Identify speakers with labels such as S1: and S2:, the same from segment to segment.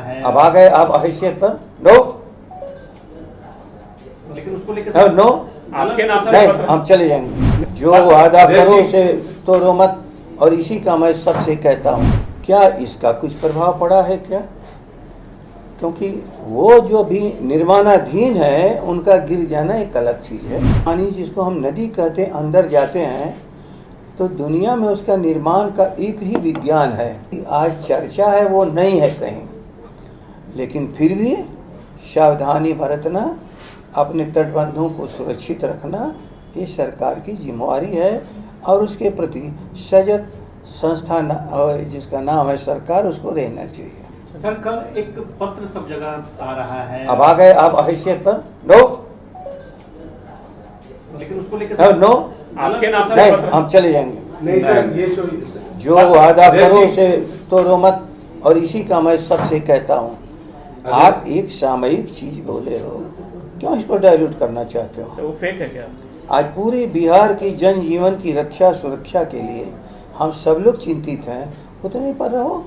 S1: है।
S2: अब आ गए आप हैसियत पर। नो,
S1: लेकिन उसको लेकर
S2: नो,
S1: आपके नाम
S2: नहीं, हम चले जाएंगे। जो वादा करो उसे तोड़ो मत, और इसी का मैं सबसे कहता हूँ। क्या इसका कुछ प्रभाव पड़ा है क्या? क्योंकि वो जो भी निर्माणाधीन है उनका गिर जाना एक अलग चीज़ है। पानी जिसको हम नदी कहते हैं, अंदर जाते हैं तो दुनिया में उसका निर्माण का एक ही विज्ञान है। आज चर्चा है वो नहीं है कहीं, लेकिन फिर भी सावधानी बरतना, अपने तटबंधों को सुरक्षित रखना ये सरकार की जिम्मेवारी है। और उसके प्रति सजग संस्था जिसका नाम है सरकार, उसको रहना चाहिए।
S1: सर, कल एक पत्र सब जगह आ रहा है।
S2: अब आ गए आप हैसियत पर। नो,
S1: लेकिन उसको लेकर
S2: नो,
S1: आपके नाम
S2: नहीं, हम चले जाएंगे।
S3: नहीं सर, ये
S2: जो वादा करो उसे तोड़ो मत, और इसी का मैं सबसे कहता हूँ। आप एक सामयिक चीज बोले हो, क्यों इसको डायल्यूट करना चाहते हो?
S1: वो फेक है क्या?
S2: आज पूरे बिहार की जनजीवन की रक्षा सुरक्षा के लिए हम सब लोग चिंतित हैं, उतने पर रहो।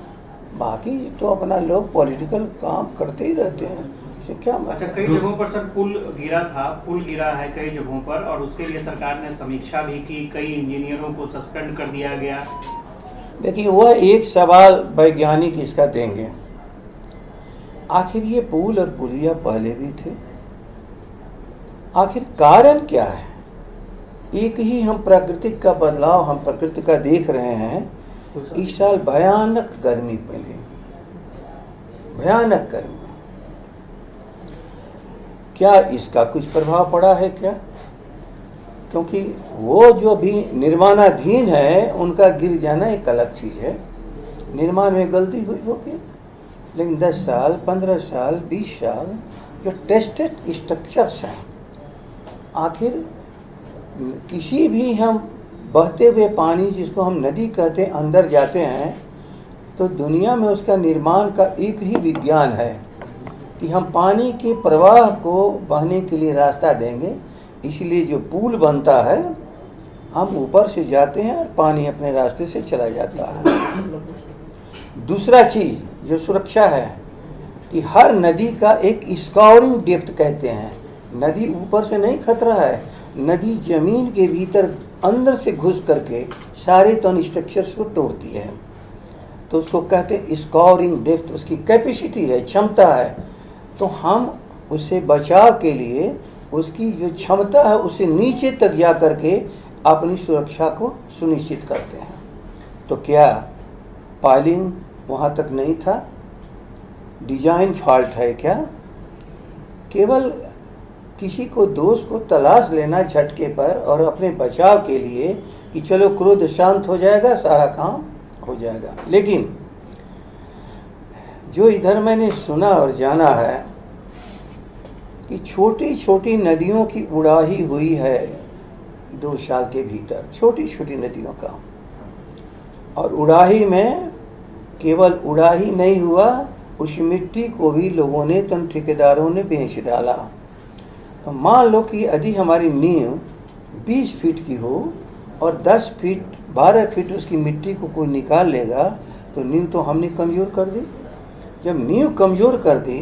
S2: बाकी तो अपना लोग पॉलिटिकल काम करते ही रहते हैं, इससे क्या मतलब?
S1: अच्छा, कई जगहों पर सर पुल गिरा है कई जगहों पर, और उसके लिए सरकार ने समीक्षा भी की, कई इंजीनियरों को सस्पेंड कर दिया गया।
S2: देखिए, वह एक सवाल वैज्ञानिक इसका देंगे, आखिर ये पुल और पुलिया पहले भी थे, आखिर कारण क्या है? एक ही हम प्राकृतिक का बदलाव, हम प्रकृति का देख रहे हैं। इस साल भयानक गर्मी पड़ी, भयानक गर्मी। क्या इसका कुछ प्रभाव पड़ा है क्या? क्योंकि वो जो भी निर्माणाधीन है उनका गिर जाना एक अलग चीज़ है। निर्माण में गलती हुई होगी, लेकिन 10 साल, 15 साल, 20 साल जो टेस्टेड स्ट्रक्चर्स हैं, आखिर किसी भी हम बहते हुए पानी जिसको हम नदी कहते हैं, अंदर जाते हैं तो दुनिया में उसका निर्माण का एक ही विज्ञान है कि हम पानी के प्रवाह को बहने के लिए रास्ता देंगे। इसलिए जो पुल बनता है, हम ऊपर से जाते हैं और पानी अपने रास्ते से चला जाता है। दूसरा चीज़ जो सुरक्षा है कि हर नदी का एक स्कॉरिंग डेप्थ कहते हैं। नदी ऊपर से नहीं खतरा है, नदी जमीन के भीतर अंदर से घुस करके सारे तन स्ट्रक्चर्स को तोड़ती है, तो उसको कहते हैं स्कॉरिंग डेप्थ। उसकी कैपेसिटी है, क्षमता है। तो हम उससे बचाव के लिए उसकी जो क्षमता है उससे नीचे तक जा करके अपनी सुरक्षा को सुनिश्चित करते हैं। तो क्या पाइलिंग वहाँ तक नहीं था? डिजाइन फॉल्ट है क्या? केवल किसी को दोष को तलाश लेना झटके पर और अपने बचाव के लिए कि चलो क्रोध शांत हो जाएगा, सारा काम हो जाएगा। लेकिन जो इधर मैंने सुना और जाना है कि छोटी छोटी नदियों की उड़ाही हुई है 2 साल के भीतर, छोटी छोटी नदियों का। और उड़ाही में केवल उड़ाही नहीं हुआ, उस मिट्टी को भी लोगों ने, तन ठेकेदारों ने बेच डाला। तो मान लो कि यदि हमारी नींव 20 फीट की हो और 10 फीट 12 फीट उसकी मिट्टी को कोई निकाल लेगा, तो नींव तो हमने कमज़ोर कर दी। जब नींव कमज़ोर कर दी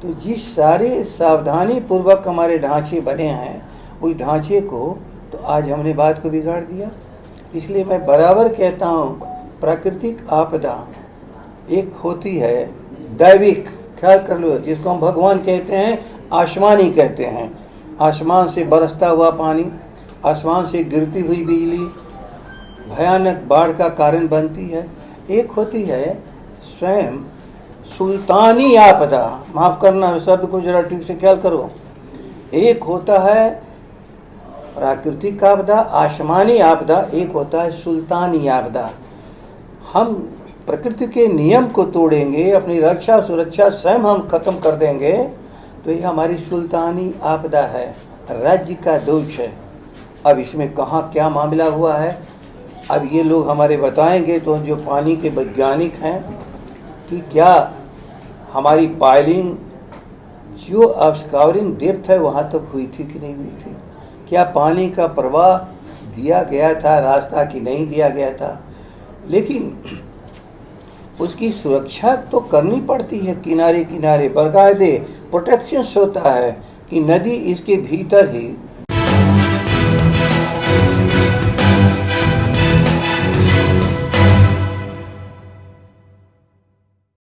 S2: तो जिस सारे सावधानी पूर्वक हमारे ढांचे बने हैं, उस ढांचे को तो आज हमने बात को बिगाड़ दिया। इसलिए मैं बराबर कहता हूँ, प्राकृतिक आपदा एक होती है दैविक, ख्याल कर लो, जिसको हम भगवान कहते हैं, आसमानी कहते हैं। आसमान से बरसता हुआ पानी, आसमान से गिरती हुई बिजली भयानक बाढ़ का कारण बनती है। एक होती है स्वयं सुल्तानी आपदा, माफ़ करना शब्द को जरा ठीक से ख्याल करो। एक होता है प्राकृतिक आपदा, आसमानी आपदा, एक होता है सुल्तानी आपदा। हम प्रकृति के नियम को तोड़ेंगे, अपनी रक्षा सुरक्षा स्वयं हम खत्म कर देंगे, तो ये हमारी सुल्तानी आपदा है, राज्य का दोष है। अब इसमें कहाँ क्या मामला हुआ है, अब ये लोग हमारे बताएंगे। तो जो पानी के वैज्ञानिक हैं कि क्या हमारी पाइलिंग जो अब स्कॉरिंग डेप्थ है वहाँ तक हुई थी कि नहीं हुई थी, क्या पानी का प्रवाह दिया गया था रास्ता कि नहीं दिया गया था। लेकिन उसकी सुरक्षा तो करनी पड़ती है। किनारे किनारे बाकायदे प्रोटेक्शन होता है कि नदी इसके भीतर ही